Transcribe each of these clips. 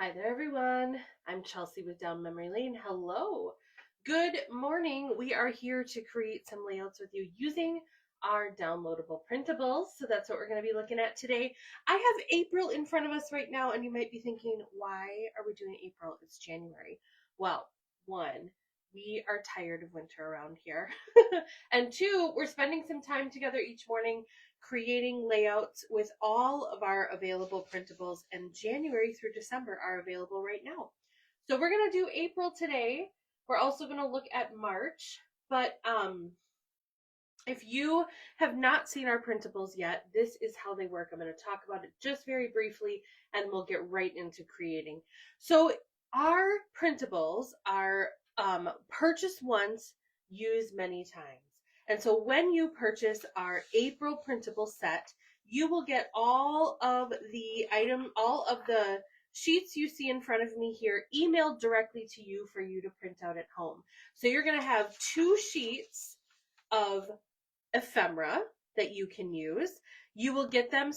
Hi there, everyone. I'm Chelsea with Down Memory Lane. Hello. Good morning. We are here to create some layouts with you using our downloadable printables. So that's what we're going to be looking at today. I have April in front of us right now, and you might be thinking, why are we doing April? It's January. Well, one, we are tired of winter around here. And two, we're spending some time together each morning creating layouts with all of our available printables, and January through December are available right now. So we're going to do April today. We're also going to look at March, but if you have not seen our printables yet, this is how they work. I'm going to talk about it just very briefly and we'll get right into creating. So our printables are purchased once, used many times. And so when you purchase our April printable set, you will get all of the sheets you see in front of me here emailed directly to you for you to print out at home. So you're going to have 2 sheets of ephemera that you can use. You will get them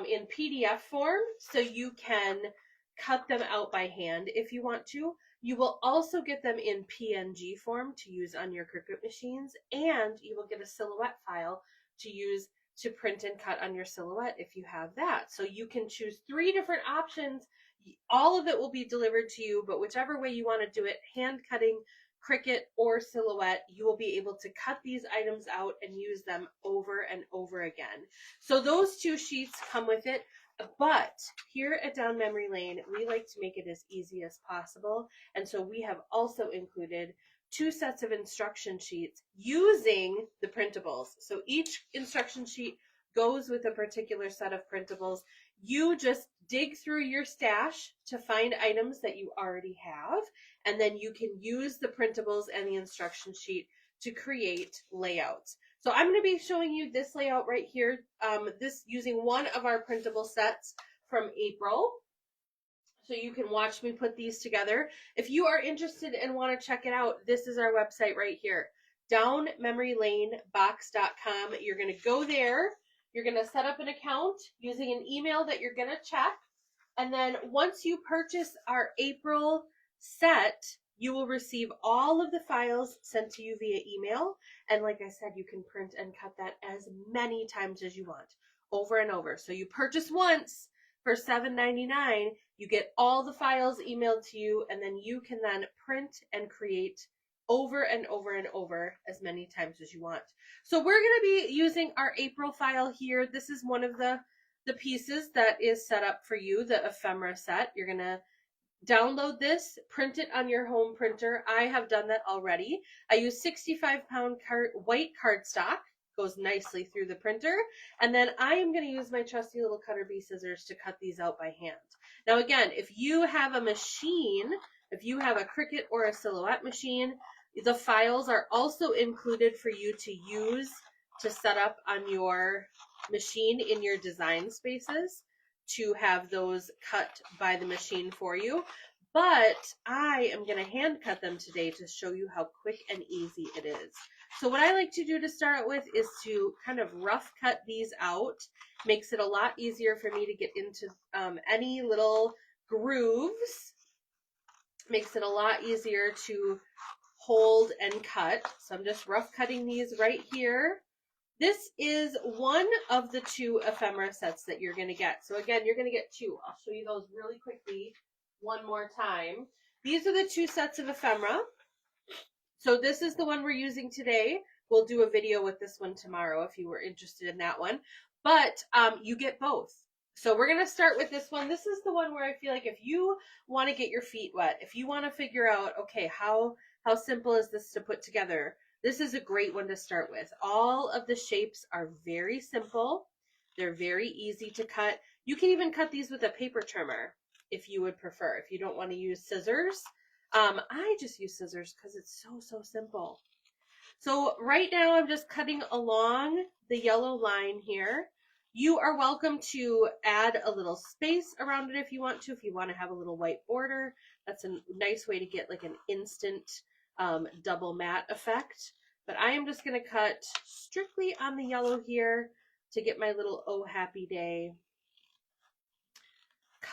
in PDF form, so you can cut them out by hand if you want to. You will also get them in PNG form to use on your Cricut machines, and you will get a silhouette file to use to print and cut on your silhouette if you have that. So you can choose 3 different options. All of it will be delivered to you, but whichever way you want to do it, hand cutting, Cricut, or Silhouette, you will be able to cut these items out and use them over and over again. So those 2 sheets come with it, but here at Down Memory Lane, we like to make it as easy as possible. And so we have also included 2 sets of instruction sheets using the printables. So each instruction sheet goes with a particular set of printables. You just dig through your stash to find items that you already have, and then you can use the printables and the instruction sheet to create layouts. So I'm going to be showing you this layout right here, this using one of our printable sets from April. So you can watch me put these together. If you are interested and want to check it out, this is our website right here, downmemorylanebox.com. You're going to go there. You're going to set up an account using an email that you're going to check. And then once you purchase our April set, you will receive all of the files sent to you via email. And like I said, you can print and cut that as many times as you want, over and over. So you purchase once for $7.99, you get all the files emailed to you, and then you can then print and create over and over and over as many times as you want. So we're going to be using our April file here. This is one of the pieces that is set up for you, the ephemera set. You're going to download this, print it on your home printer. I have done that already. I use 65-pound white cardstock, goes nicely through the printer. And then I am going to use my trusty little cutter bee scissors to cut these out by hand. Now again, if you have a machine, if you have a Cricut or a Silhouette machine, the files are also included for you to use to set up on your machine in your design spaces, to have those cut by the machine for you. But I am going to hand cut them today to show you how quick and easy it is. So what I like to do to start with is to kind of rough cut these out. Makes it a lot easier for me to get into any little grooves. Makes it a lot easier to hold and cut. So I'm just rough cutting these right here. This is one of the 2 ephemera sets that you're going to get. So again, you're going to get 2. I'll show you those really quickly one more time. These are the 2 sets of ephemera. So this is the one we're using today. We'll do a video with this one tomorrow if you were interested in that one. But you get both. So we're going to start with this one. This is the one where I feel like if you want to get your feet wet, if you want to figure out, okay, how simple is this to put together? This is a great one to start with. All of the shapes are very simple. They're very easy to cut. You can even cut these with a paper trimmer if you would prefer. If you don't want to use scissors, I just use scissors because it's so simple. So right now I'm just cutting along the yellow line here. You are welcome to add a little space around it if you want to. If you want to have a little white border, that's a nice way to get like an instant double matte effect. But I am just going to cut strictly on the yellow here to get my little Oh Happy Day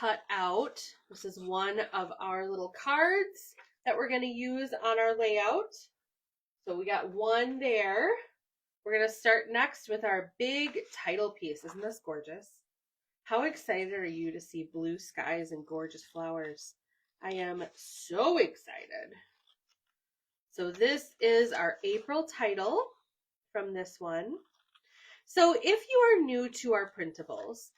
cut out, this is one of our little cards that we're going to use on our layout. So we got one there. We're going to start next with our big title piece. Isn't this gorgeous? How excited are you to see blue skies and gorgeous flowers? I am so excited. So this is our April title from this one. So if you are new to our printables,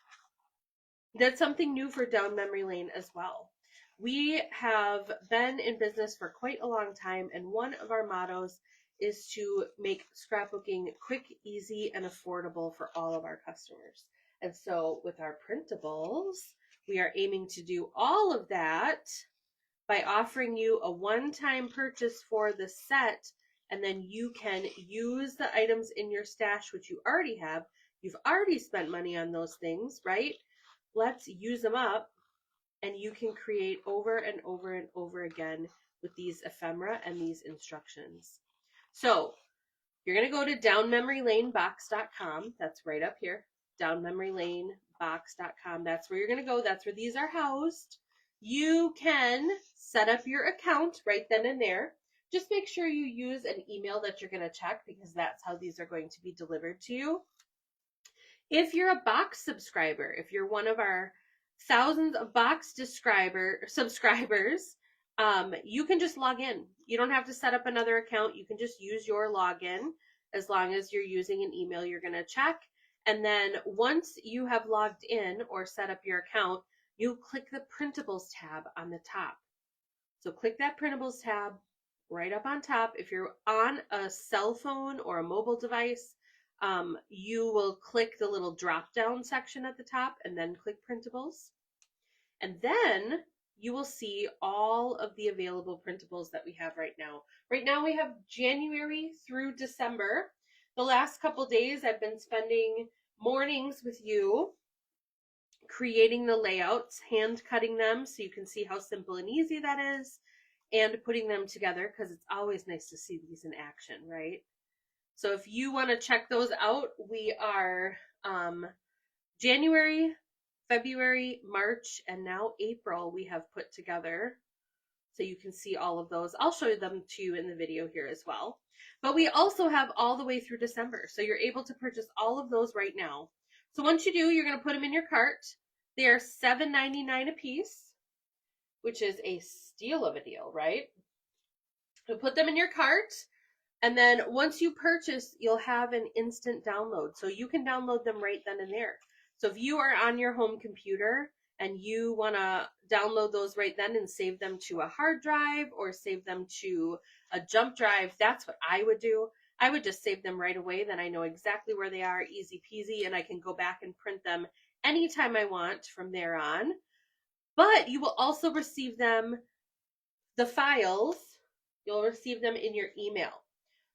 that's something new for Down Memory Lane as well. We have been in business for quite a long time, and one of our mottos is to make scrapbooking quick, easy, and affordable for all of our customers. And so with our printables, we are aiming to do all of that by offering you a one-time purchase for the set, and then you can use the items in your stash, which you already have. You've already spent money on those things, right? Let's use them up, and you can create over and over and over again with these ephemera and these instructions. So you're going to go to downmemorylanebox.com. That's right up here, downmemorylanebox.com. That's where you're going to go. That's where these are housed. You can set up your account right then and there. Just make sure you use an email that you're going to check, because that's how these are going to be delivered to you. If you're a box subscriber, if you're one of our thousands of box subscribers, you can just log in. You don't have to set up another account. You can just use your login as long as you're using an email you're going to check. And then once you have logged in or set up your account, you click the Printables tab on the top. So click that Printables tab right up on top. If you're on a cell phone or a mobile device, you will click the little drop down section at the top and then click Printables. And then you will see all of the available printables that we have right now. Right now we have January through December. The last couple days I've been spending mornings with you creating the layouts, hand cutting them so you can see how simple and easy that is, and putting them together, because it's always nice to see these in action, right? So if you want to check those out, we are January, February, March, and now April we have put together. So you can see all of those. I'll show them to you in the video here as well. But we also have all the way through December. So you're able to purchase all of those right now. So once you do, you're going to put them in your cart. They are $7.99 a piece, which is a steal of a deal, right? So put them in your cart. And then once you purchase, you'll have an instant download. So you can download them right then and there. So if you are on your home computer and you want to download those right then and save them to a hard drive or save them to a jump drive, that's what I would do. I would just save them right away. Then I know exactly where they are, easy peasy, and I can go back and print them anytime I want from there on. But you will also receive them, the files, you'll receive them in your email.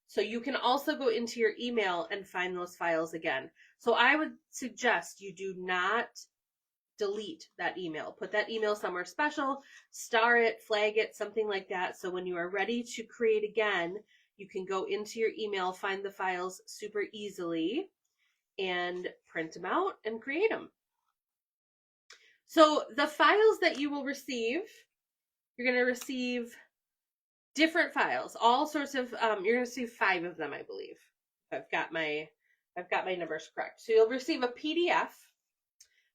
So you can also go into your email and find those files again. So I would suggest you do not delete that email. Put that email somewhere special, star it, flag it, something like that. So when you are ready to create again, you can go into your email, find the files super easily, and print them out and create them. So the files that you will receive, you're going to receive different files, all sorts of, you're going to see 5 of them, I believe. I've got my numbers correct. So you'll receive a PDF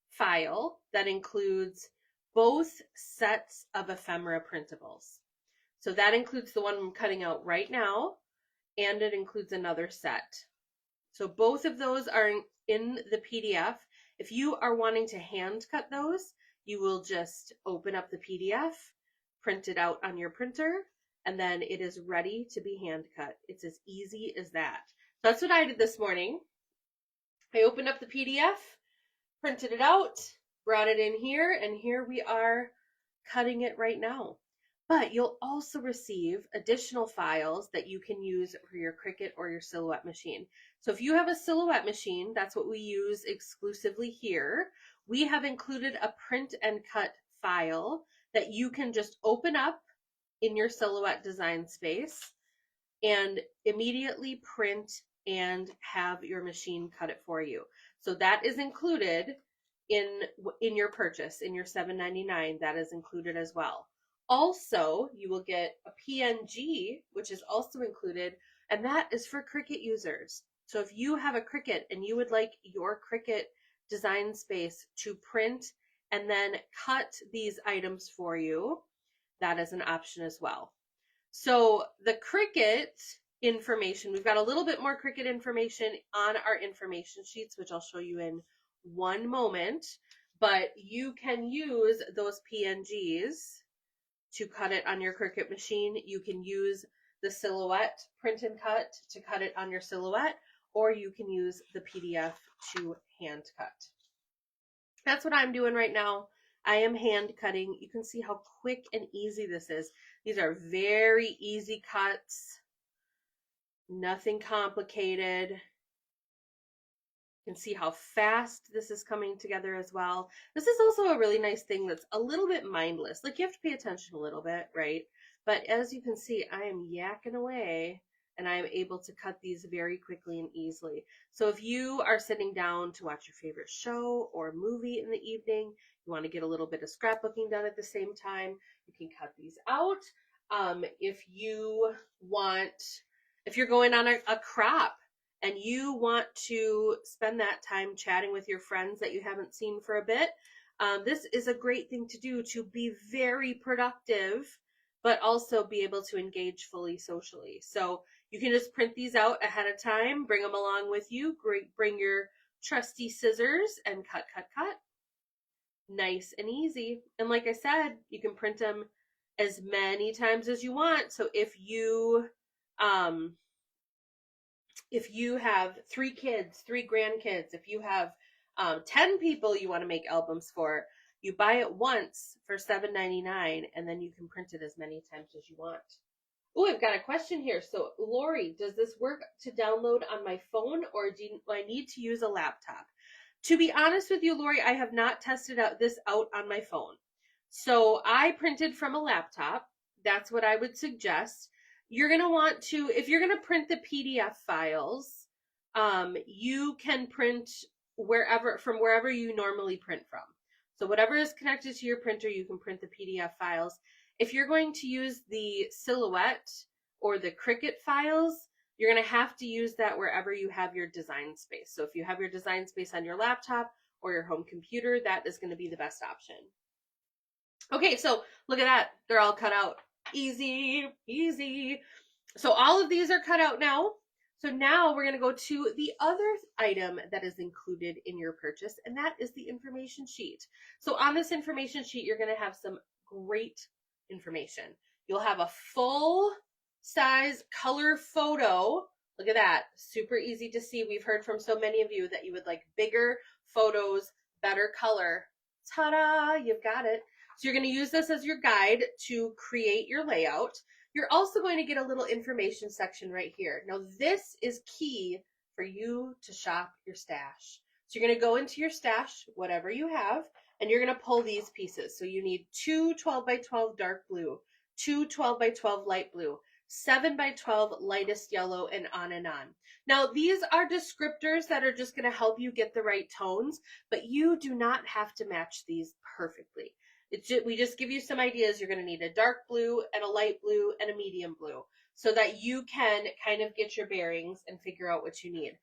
file that includes both sets of ephemera printables. So that includes the one I'm cutting out right now, and it includes another set. So both of those are in the PDF. If you are wanting to hand cut those, you will just open up the PDF, print it out on your printer, and then it is ready to be hand cut. It's as easy as that. So that's what I did this morning. I opened up the PDF, printed it out, brought it in here, and here we are cutting it right now. But you'll also receive additional files that you can use for your Cricut or your Silhouette machine. So if you have a Silhouette machine, that's what we use exclusively here. We have included a print and cut file that you can just open up in your Silhouette design space and immediately print and have your machine cut it for you. So that is included in your purchase, in your $7.99. That is included as well. Also, you will get a PNG, which is also included, and that is for Cricut users. So if you have a Cricut and you would like your Cricut design space to print and then cut these items for you, that is an option as well. So the Cricut information, we've got a little bit more Cricut information on our information sheets, which I'll show you in one moment, but you can use those PNGs to cut it on your Cricut machine. You can use the Silhouette print and cut to cut it on your Silhouette, or you can use the PDF to hand cut. That's what I'm doing right now. I am hand cutting. You can see how quick and easy this is. These are very easy cuts, nothing complicated. You can see how fast this is coming together as well. This is also a really nice thing that's a little bit mindless. Like, you have to pay attention a little bit, right? But as you can see, I am yakking away and I am able to cut these very quickly and easily. So if you are sitting down to watch your favorite show or movie in the evening, you want to get a little bit of scrapbooking done at the same time, you can cut these out. If you're going on a crop and you want to spend that time chatting with your friends that you haven't seen for a bit, this is a great thing to do to be very productive, but also be able to engage fully socially. So you can just print these out ahead of time, bring them along with you, bring your trusty scissors and cut, cut, cut. Nice and easy. And like I said, you can print them as many times as you want. So if you have 3 kids, 3 grandkids, if you have 10 people you want to make albums for, you buy it once for $7.99 and then you can print it as many times as you want. Oh, I've got a question here. So Lori, does this work to download on my phone, or do I need to use a laptop? To be honest with you, Lori, I have not tested this out on my phone. So I printed from a laptop. That's what I would suggest. You're going to want to, if you're going to print the PDF files, you can print from wherever you normally print from. So whatever is connected to your printer, you can print the PDF files. If you're going to use the Silhouette or the Cricut files, you're going to have to use that wherever you have your design space. So if you have your design space on your laptop or your home computer, that is going to be the best option. Okay, so look at that. They're all cut out. Easy, easy. So all of these are cut out now. So now we're going to go to the other item that is included in your purchase, and that is the information sheet. So on this information sheet, you're going to have some great information. You'll have a full size color photo. Look at that. Super easy to see. We've heard from so many of you that you would like bigger photos, better color. Ta-da, you've got it. So you're going to use this as your guide to create your layout. You're also going to get a little information section right here. Now this is key for you to shop your stash. So you're going to go into your stash, whatever you have, and you're going to pull these pieces. So you need 2 12x12 dark blue, 2 12x12 light blue, 7x12 lightest yellow, and on and on. Now these are descriptors that are just going to help you get the right tones, but you do not have to match these perfectly. We just give you some ideas. You're going to need a dark blue and a light blue and a medium blue so that you can kind of get your bearings and figure out what you need.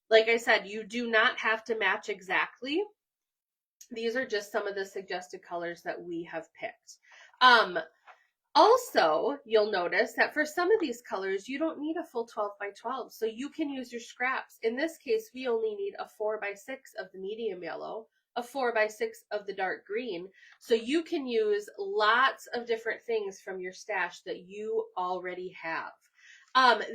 Like I said, you do not have to match exactly. These are just some of the suggested colors that we have picked. Also, you'll notice that for some of these colors, you don't need a full 12x12, so you can use your scraps. In this case, we only need a 4x6 of the medium yellow, a 4x6 of the dark green. So you can use lots of different things from your stash that you already have.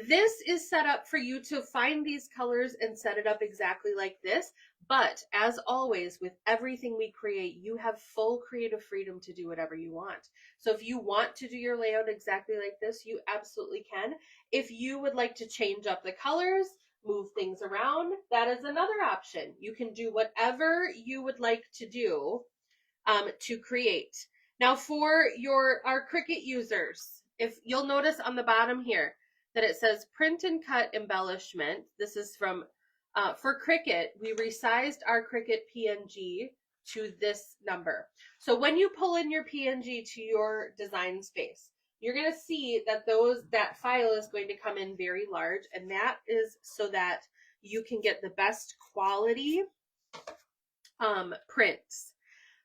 This is set up for you to find these colors and set it up exactly like this. But as always, with everything we create, you have full creative freedom to do whatever you want. So if you want to do your layout exactly like this, you absolutely can. If you would like to change up the colors, move things around, that is another option. You can do whatever you would like to do to create. Now for our Cricut users, if you'll notice on the bottom here that it says print and cut embellishment, this is from, for Cricut, we resized our Cricut PNG to this number. So when you pull in your PNG to your design space, you're going to see that that file is going to come in very large, and that is so that you can get the best quality prints.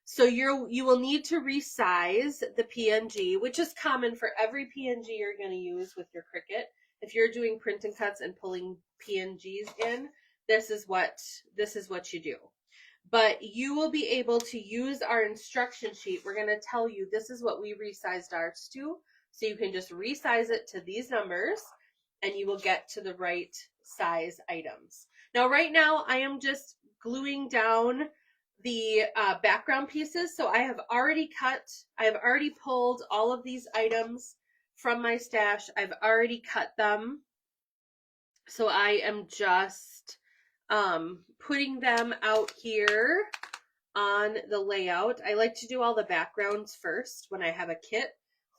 So you will need to resize the PNG, which is common for every PNG you're going to use with your Cricut. If you're doing print and cuts and pulling PNGs in, this is what you do. But you will be able to use our instruction sheet. We're going to tell you this is what we resized ours to. So you can just resize it to these numbers and you will get to the right size items. Now, right now, I am just gluing down the background pieces. So I have already pulled all of these items from my stash. I've already cut them. So I am just putting them out here on the layout. I like to do all the backgrounds first when I have a kit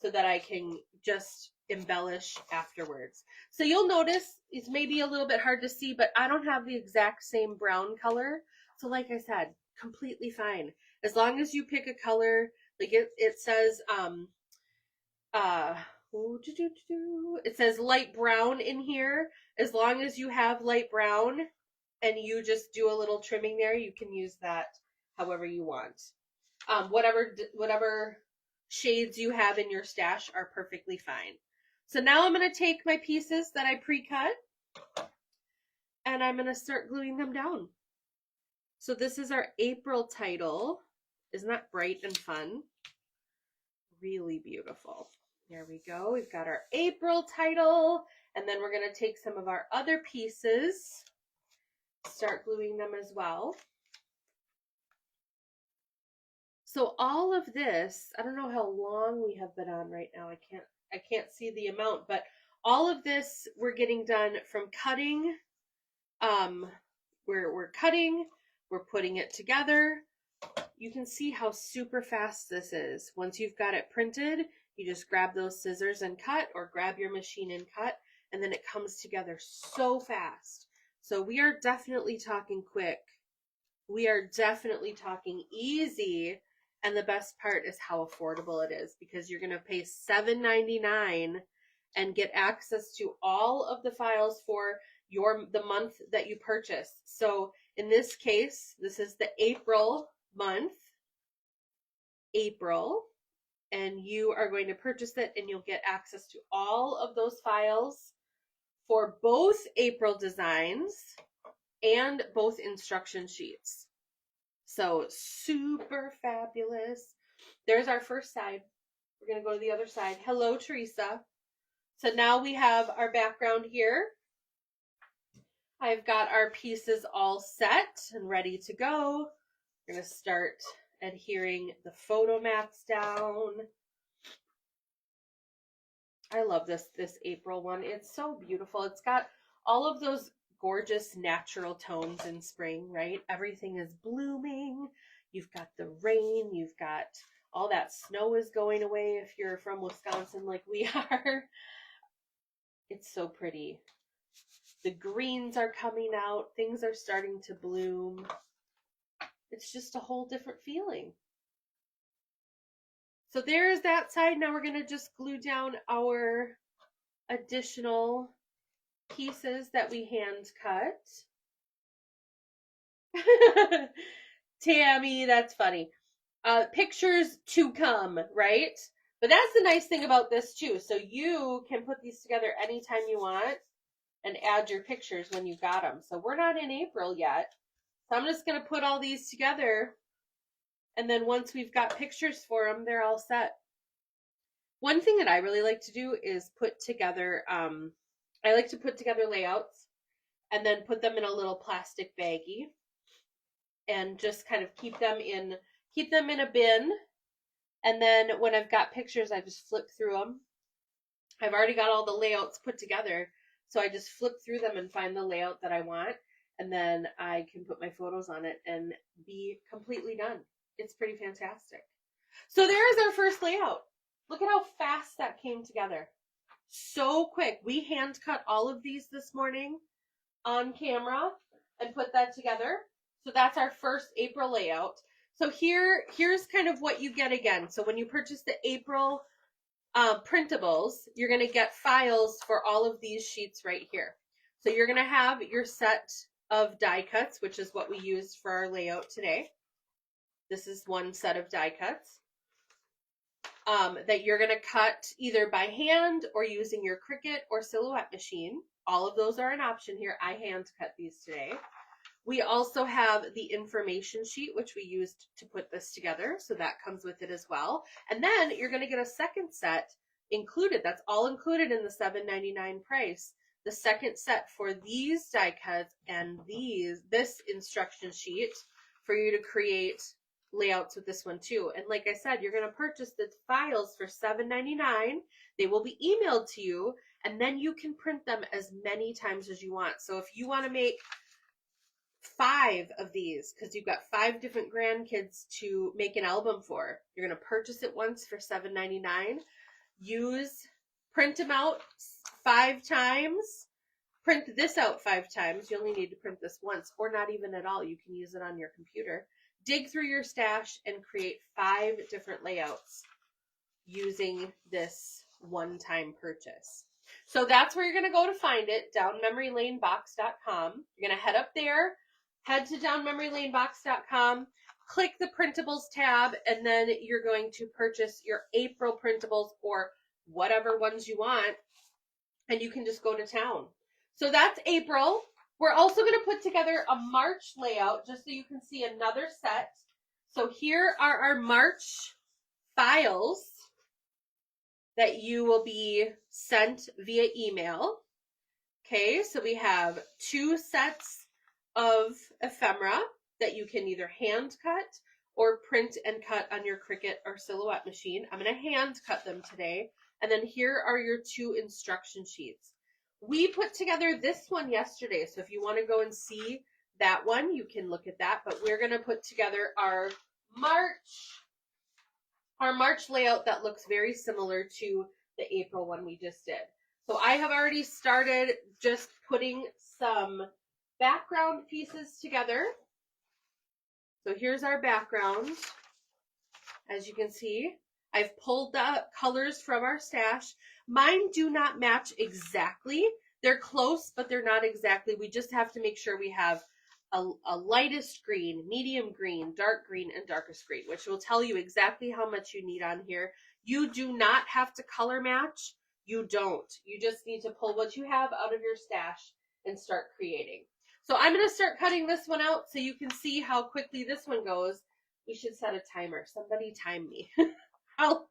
so that I can just embellish afterwards. So you'll notice it's maybe a little bit hard to see, but I don't have the exact same brown color. So like I said, completely fine. As long as you pick a color, like it says, it says light brown in here. As long as you have light brown and you just do a little trimming there, you can use that however you want. Whatever shades you have in your stash are perfectly fine. So now I'm going to take my pieces that I pre-cut and I'm going to start gluing them down. So this is our April title. Isn't that bright and fun? Really beautiful. There we go. We've got our April title, and then we're going to take some of our other pieces, start gluing them as well. So all of this, I don't know how long we have been on right now. I can't see the amount, but all of this we're getting done from cutting. We're cutting, we're putting it together. You can see how super fast this is. Once you've got it printed, you just grab those scissors and cut, or grab your machine and cut, and then it comes together so fast. So we are definitely talking quick. We are definitely talking easy. And the best part is how affordable it is, because you're going to pay $7.99 and get access to all of the files for the month that you purchase. So in this case, this is the April month, April, and you are going to purchase it and you'll get access to all of those files for both April designs and both instruction sheets. So super fabulous. There's our first side. We're going to go to the other side. Hello, Teresa. So now we have our background here. I've got our pieces all set and ready to go. We're going to start adhering the photo mats down. I love this April one. It's so beautiful. It's got all of those gorgeous natural tones in spring, right? Everything is blooming. You've got the rain. You've got all that snow is going away if you're from Wisconsin like we are. It's so pretty. The greens are coming out. Things are starting to bloom. It's just a whole different feeling. So there's that side. Now we're going to just glue down our additional pieces that we hand cut. Tammy, that's funny. Pictures to come, right? But that's the nice thing about this too. So you can put these together anytime you want and add your pictures when you got them. So we're not in April yet. So I'm just going to put all these together. And then once we've got pictures for them, they're all set. One thing that I really like to do is put together, I like to put together layouts and then put them in a little plastic baggie and just kind of keep them in a bin. And then when I've got pictures, I just flip through them. I've already got all the layouts put together. So I just flip through them and find the layout that I want. And then I can put my photos on it and be completely done. It's pretty fantastic. So there's our first layout. Look at how fast that came together. So quick. We hand cut all of these this morning on camera and put that together. So that's our first April layout. So here's kind of what you get again. So when you purchase the April printables, you're going to get files for all of these sheets right here. So you're going to have your set of die cuts, which is what we used for our layout today. This is one set of die cuts that you're going to cut either by hand or using your Cricut or Silhouette machine. All of those are an option here. I hand cut these today. We also have the information sheet, which we used to put this together. So that comes with it as well. And then you're going to get a second set included. That's all included in the $7.99 price. The second set for these die cuts and this instruction sheet for you to create layouts with this one too. And like I said, you're going to purchase the files for $7.99. They will be emailed to you, and then you can print them as many times as you want. So if you want to make 5 of these, because you've got 5 different grandkids to make an album for, you're going to purchase it once for $7.99. Print them out 5 times. Print this out 5 times. You only need to print this once, or not even at all. You can use it on your computer. Dig through your stash and create 5 different layouts using this one-time purchase. So that's where you're going to go to find it, downmemorylanebox.com. You're going to head up there, head to downmemorylanebox.com, click the Printables tab, and then you're going to purchase your April printables or whatever ones you want, and you can just go to town. So that's April. We're also going to put together a March layout just so you can see another set. So here are our March files that you will be sent via email. Okay, so we have 2 sets of ephemera that you can either hand cut or print and cut on your Cricut or Silhouette machine. I'm going to hand cut them today. And then here are your 2 instruction sheets. We put together this one yesterday, so if you want to go and see that one, you can look at that. But we're going to put together our March layout that looks very similar to the April one we just did. So I have already started just putting some background pieces together. So here's our background. As you can see, I've pulled the colors from our stash. Mine do not match exactly. They're close, but they're not exactly. We just have to make sure we have a lightest green, medium green, dark green, and darkest green, which will tell you exactly how much you need on here. You do not have to color match. You don't. You just need to pull what you have out of your stash and start creating. So I'm going to start cutting this one out so you can see how quickly this one goes. We should set a timer. Somebody time me. How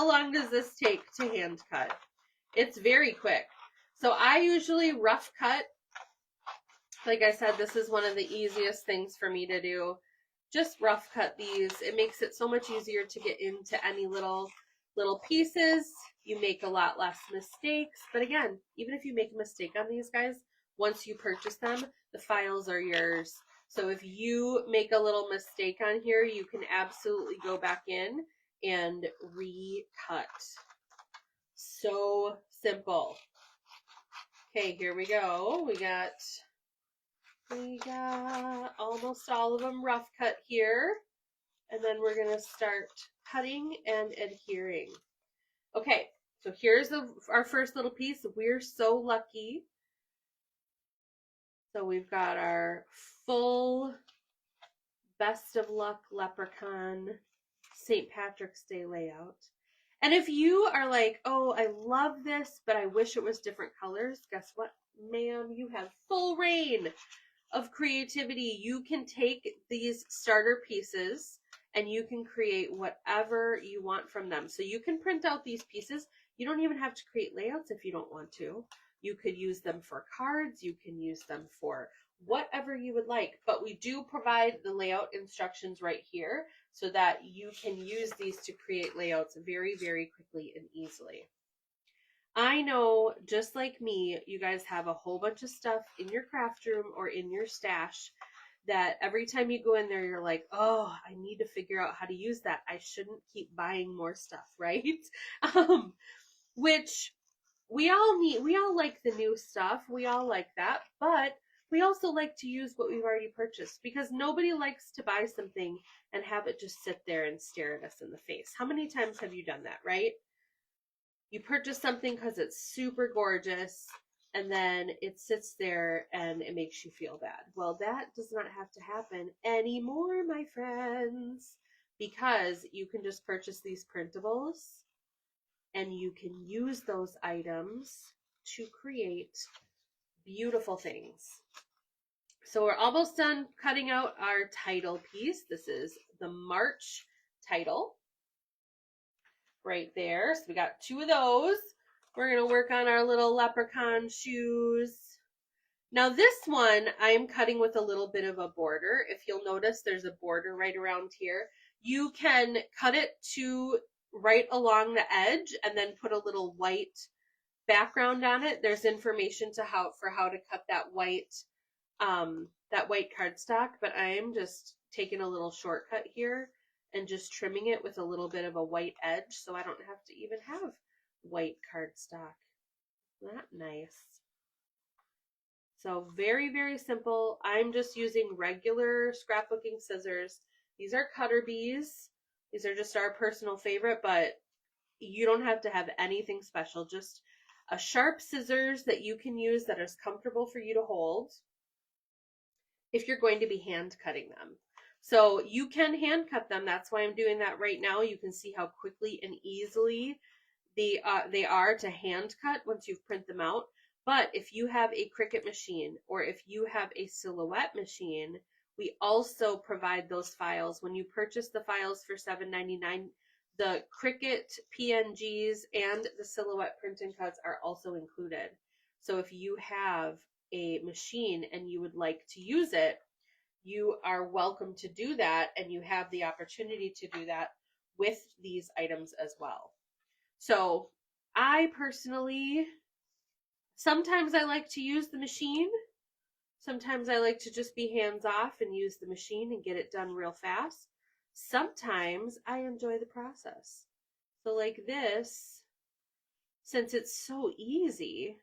long does this take to hand cut? It's very quick. So I usually rough cut. Like I said, this is one of the easiest things for me to do. Just rough cut these. It makes it so much easier to get into any little pieces. You make a lot less mistakes. But again, even if you make a mistake on these guys, once you purchase them, the files are yours. So if you make a little mistake on here, you can absolutely go back in and recut. So simple. Okay, here we go. We got almost all of them rough cut here. And then we're going to start cutting and adhering. Okay, so here's our first little piece. We're so lucky. So we've got our full Best of Luck Leprechaun St. Patrick's Day layout. And if you are like, oh, I love this, but I wish it was different colors, guess what, ma'am? You have full reign of creativity. You can take these starter pieces and you can create whatever you want from them. So you can print out these pieces. You don't even have to create layouts if you don't want to. You could use them for cards. You can use them for whatever you would like. But we do provide the layout instructions right here so that you can use these to create layouts very, very quickly and easily. I know, just like me, you guys have a whole bunch of stuff in your craft room or in your stash that every time you go in there, you're like, oh, I need to figure out how to use that. I shouldn't keep buying more stuff, right? Which we all need. We all like the new stuff. We all like that. But we also like to use what we've already purchased, because nobody likes to buy something and have it just sit there and stare at us in the face. How many times have you done that, right? You purchase something because it's super gorgeous, and then it sits there and it makes you feel bad. Well, that does not have to happen anymore, my friends, because you can just purchase these printables and you can use those items to create beautiful things. So we're almost done cutting out our title piece. This is the March title right there. So we got 2 of those. We're going to work on our little leprechaun shoes. Now this one I'm cutting with a little bit of a border. If you'll notice, there's a border right around here. You can cut it to right along the edge and then put a little white background on it. There's information for how to cut that white cardstock, but I'm just taking a little shortcut here and just trimming it with a little bit of a white edge, so I don't have to even have white cardstock. Isn't that nice? So very, very simple. I'm just using regular scrapbooking scissors. These are Cutter Bees. These are just our personal favorite, but you don't have to have anything special. Just a sharp scissors that you can use that is comfortable for you to hold if you're going to be hand cutting them. So you can hand cut them. That's why I'm doing that right now. You can see how quickly and easily they are to hand cut once you've print them out. But if you have a Cricut machine or if you have a Silhouette machine, we also provide those files. When you purchase the files for $7.99, the Cricut PNGs and the Silhouette print and cuts are also included. So if you have a machine and you would like to use it, you are welcome to do that, and you have the opportunity to do that with these items as well. So I personally, sometimes I like to use the machine. Sometimes I like to just be hands off and use the machine and get it done real fast. Sometimes I enjoy the process. So like this, since it's so easy,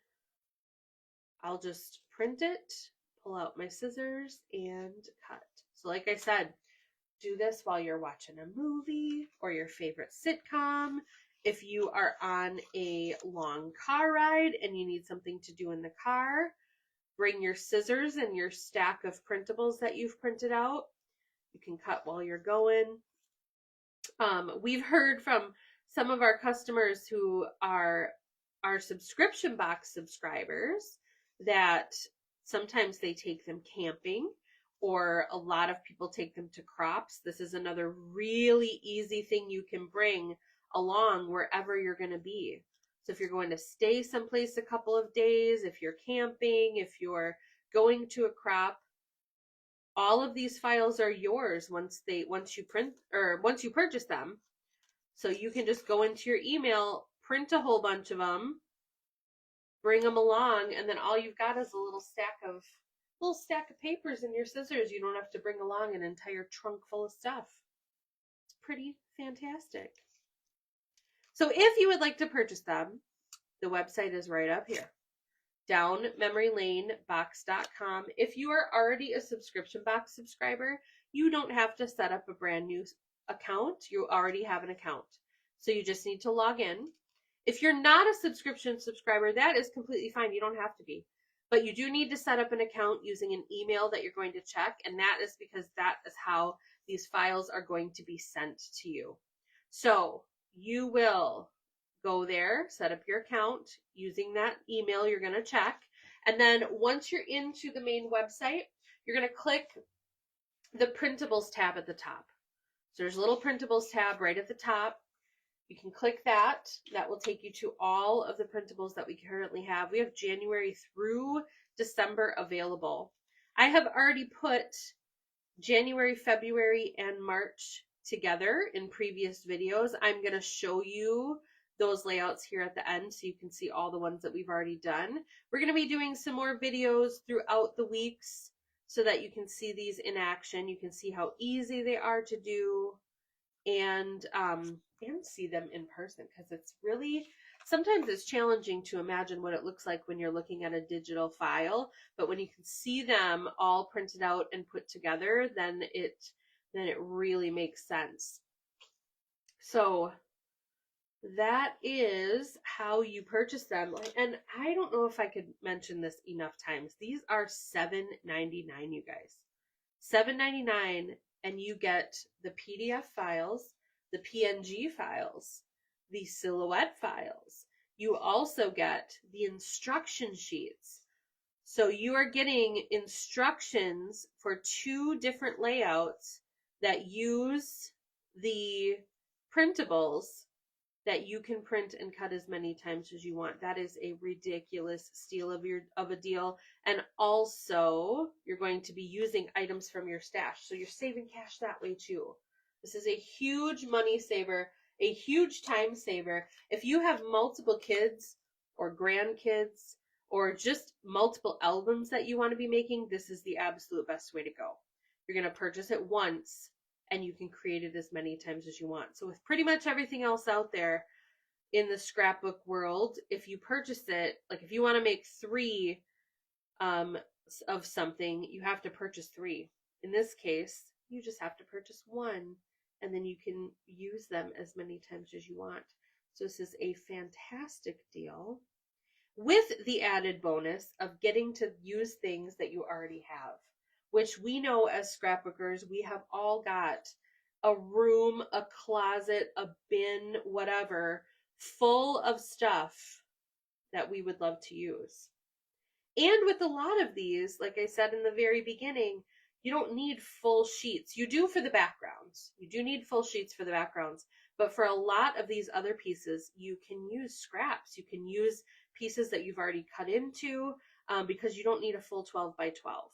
I'll just print it, pull out my scissors, and cut. So like I said, do this while you're watching a movie or your favorite sitcom. If you are on a long car ride and you need something to do in the car, bring your scissors and your stack of printables that you've printed out. You can cut while you're going. We've heard from some of our customers who are our subscription box subscribers that sometimes they take them camping, or a lot of people take them to crops. This is another really easy thing you can bring along wherever you're going to be. So if you're going to stay someplace a couple of days, if you're camping, if you're going to a crop, all of these files are yours once you purchase them. So you can just go into your email, print a whole bunch of them, bring them along, and then all you've got is a little stack of papers and your scissors. You don't have to bring along an entire trunk full of stuff. It's pretty fantastic. So if you would like to purchase them, the website is right up here, downmemorylanebox.com. If you are already a subscription box subscriber, you don't have to set up a brand new account. You already have an account. So you just need to log in. If you're not a subscription subscriber, that is completely fine. You don't have to be. But you do need to set up an account using an email that you're going to check, and that is because that is how these files are going to be sent to you. So you will go there, set up your account using that email you're going to check, and then once you're into the main website, you're going to click the Printables tab at the top. So there's a little Printables tab right at the top. You can click that. That will take you to all of the printables that we currently have. We have January through December available. I have already put January, February, and March together in previous videos. I'm going to show you those layouts here at the end so you can see all the ones that we've already done. We're going to be doing some more videos throughout the weeks so that you can see these in action. You can see how easy they are to do, and see them in person, because it's really sometimes it's challenging to imagine what it looks like when you're looking at a digital file, but when you can see them all printed out and put together, then it really makes sense. So that is how you purchase them. And I don't know if I could mention this enough times. These are $7.99, you guys. $7.99, and you get the PDF files, the PNG files, the silhouette files. You also get the instruction sheets. So you are getting instructions for 2 different layouts that use the printables that you can print and cut as many times as you want. That is a ridiculous steal of a deal. And also, you're going to be using items from your stash, so you're saving cash that way too. This is a huge money saver, a huge time saver. If you have multiple kids or grandkids or just multiple albums that you want to be making, this is the absolute best way to go. You're going to purchase it once, and you can create it as many times as you want. So with pretty much everything else out there in the scrapbook world, if you purchase it, like if you want to make 3 of something, you have to purchase 3. In this case, you just have to purchase 1, and then you can use them as many times as you want. So this is a fantastic deal, with the added bonus of getting to use things that you already have, which we know as scrapbookers, we have all got a room, a closet, a bin, whatever, full of stuff that we would love to use. And with a lot of these, like I said in the very beginning, you don't need full sheets. You do for the backgrounds. You do need full sheets for the backgrounds. But for a lot of these other pieces, you can use scraps. You can use pieces that you've already cut into, because you don't need a full 12 by 12.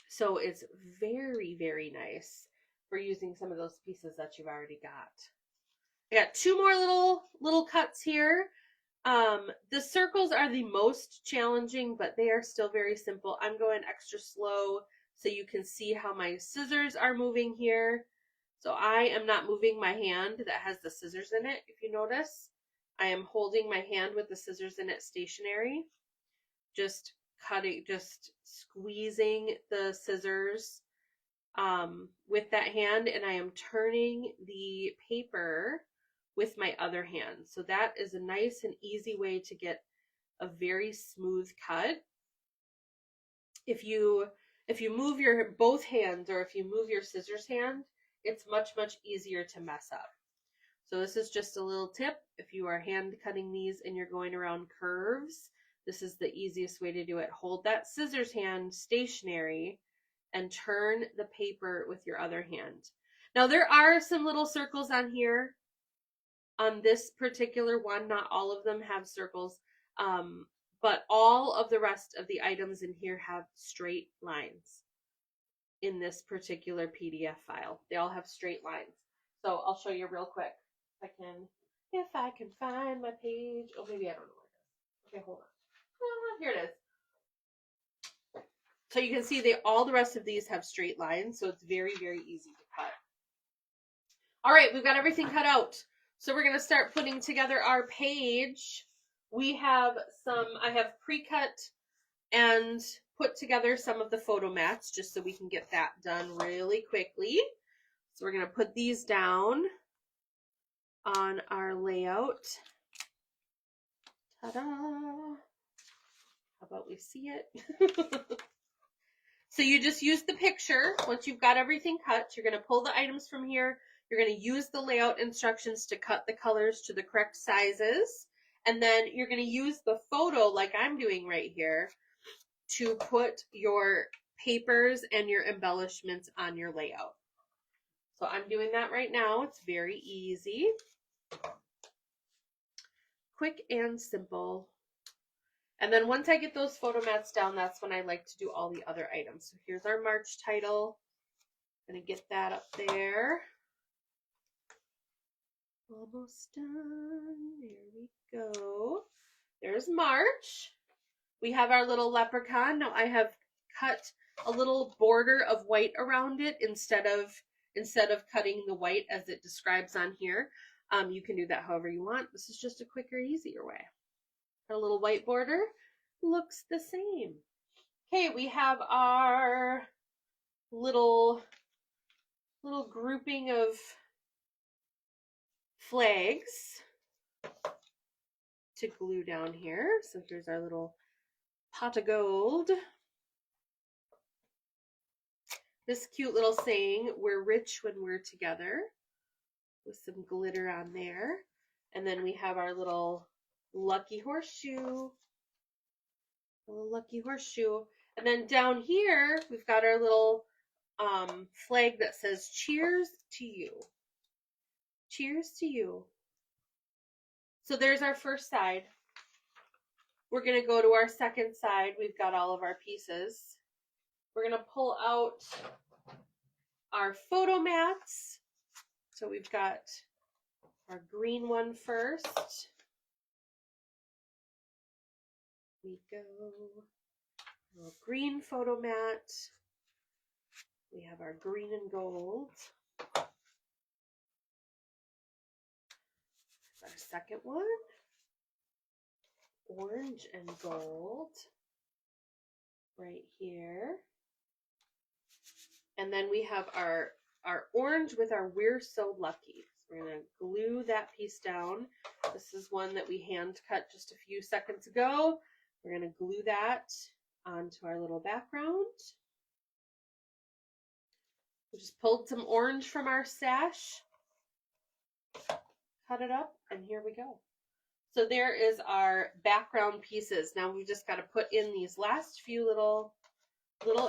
So it's very, very nice for using some of those pieces that you've already got. I got 2 more little cuts here. The circles are the most challenging, but they are still very simple. I'm going extra slow so you can see how my scissors are moving here. So I am not moving my hand that has the scissors in it, if you notice. I am holding my hand with the scissors in it stationary, just cutting, just squeezing the scissors with that hand, and I am turning the paper with my other hand. So that is a nice and easy way to get a very smooth cut. If you move your both hands, or if you move your scissors hand, it's much, much easier to mess up. So this is just a little tip. If you are hand cutting these and you're going around curves, this is the easiest way to do it. Hold that scissors hand stationary and turn the paper with your other hand. Now there are some little circles on here. On this particular one, not all of them have circles, but all of the rest of the items in here have straight lines. In this particular PDF file, they all have straight lines. So I'll show you real quick. If I can find my page. Oh, maybe I don't know where it is. Okay, hold on. Here it is. So you can see all the rest of these have straight lines, so it's very, very easy to cut. All right, we've got everything cut out. So we're going to start putting together our page. I have pre-cut and put together some of the photo mats just so we can get that done really quickly. So we're going to put these down on our layout. Ta-da! How about we see it? So you just use the picture. Once you've got everything cut, you're going to pull the items from here. You're going to use the layout instructions to cut the colors to the correct sizes. And then you're going to use the photo, like I'm doing right here, to put your papers and your embellishments on your layout. So I'm doing that right now. It's very easy. Quick and simple. And then once I get those photo mats down, that's when I like to do all the other items. So here's our March title. I'm going to get that up there. Almost done. There we go. There's March. We have our little leprechaun. Now I have cut a little border of white around it instead of cutting the white as it describes on here. You can do that however you want. This is just a quicker, easier way. Our little white border looks the same. Okay, we have our little grouping of flags to glue down here. So here's our little pot of gold. This cute little saying, "We're rich when we're together," with some glitter on there. And then we have our little lucky horseshoe. A little lucky horseshoe. And then down here, we've got our little flag that says, "Cheers to you." Cheers to you. So there's our first side. We're going to go to our second side. We've got all of our pieces. We're going to pull out our photo mats. So we've got our green one first. We go. A little green photo mat. We have our green and gold. Our second one. Orange and gold. Right here. And then we have our orange with our "We're So Lucky." So we're going to glue that piece down. This is one that we hand cut just a few seconds ago. We're going to glue that onto our little background. We just pulled some orange from our stash, cut it up, and here we go. So there is our background pieces. Now we've just got to put in these last few little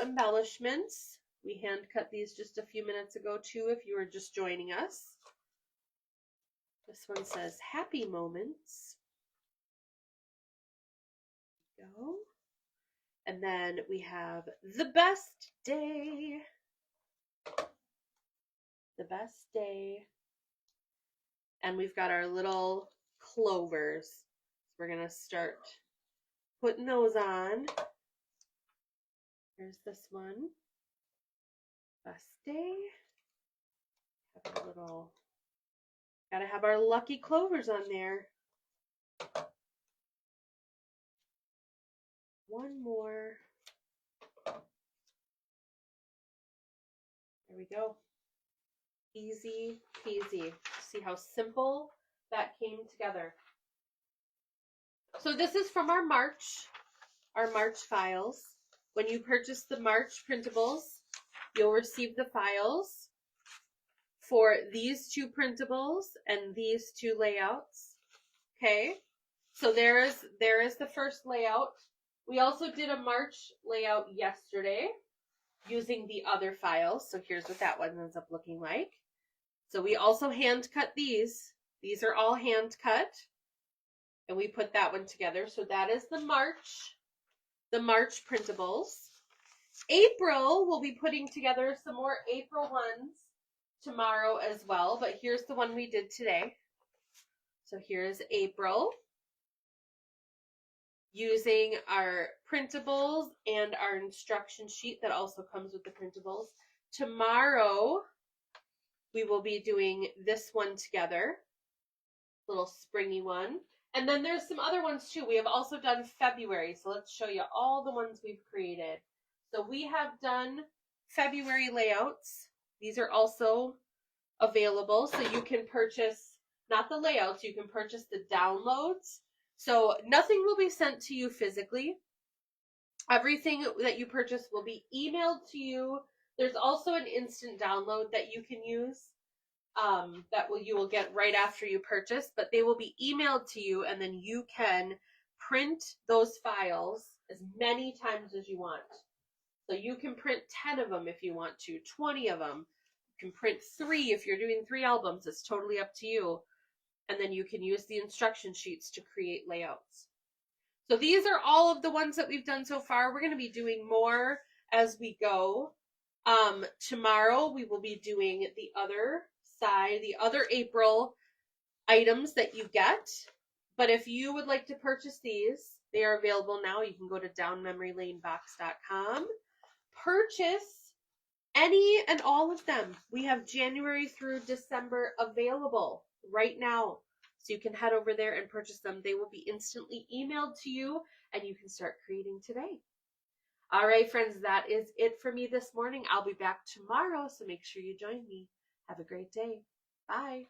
embellishments. We hand cut these just a few minutes ago too, if you were just joining us. This one says "Happy Moments." Go. And then we have "The Best Day." The best day. And we've got our little clovers. So we're going to start putting those on. Here's this one. Best day. Have a little, gotta have our lucky clovers on there. One more. There we go. Easy peasy. See how simple that came together. So this is from our March files. When you purchase the March printables, you'll receive the files for these two printables and these two layouts. Okay, so there is the first layout. We also did a March layout yesterday using the other files. So here's what that one ends up looking like. So we also hand cut these. These are all hand cut. And we put that one together. So that is the March printables. April, we'll be putting together some more April ones tomorrow as well. But here's the one we did today. So here's April. Using our printables and our instruction sheet that also comes with the printables. Tomorrow, we will be doing this one together. Little springy one. And then there's some other ones too. We have also done February. So let's show you all the ones we've created. So we have done February layouts. These are also available. So you can purchase, not the layouts, you can purchase the downloads. So nothing will be sent to you physically. Everything that you purchase will be emailed to you. There's also an instant download that you can use you will get right after you purchase, but they will be emailed to you, and then you can print those files as many times as you want. So you can print 10 of them if you want to, 20 of them. You can print 3 if you're doing 3 albums. It's totally up to you. And then you can use the instruction sheets to create layouts. So these are all of the ones that we've done so far. We're going to be doing more as we go. Tomorrow we will be doing the other side, the other April items that you get. But if you would like to purchase these, they are available now. You can go to downmemorylanebox.com, purchase Any and all of them. We have January through December available right now. So you can head over there and purchase them. They will be instantly emailed to you and you can start creating today. All right, friends, that is it for me this morning. I'll be back tomorrow, so make sure you join me. Have a great day. Bye.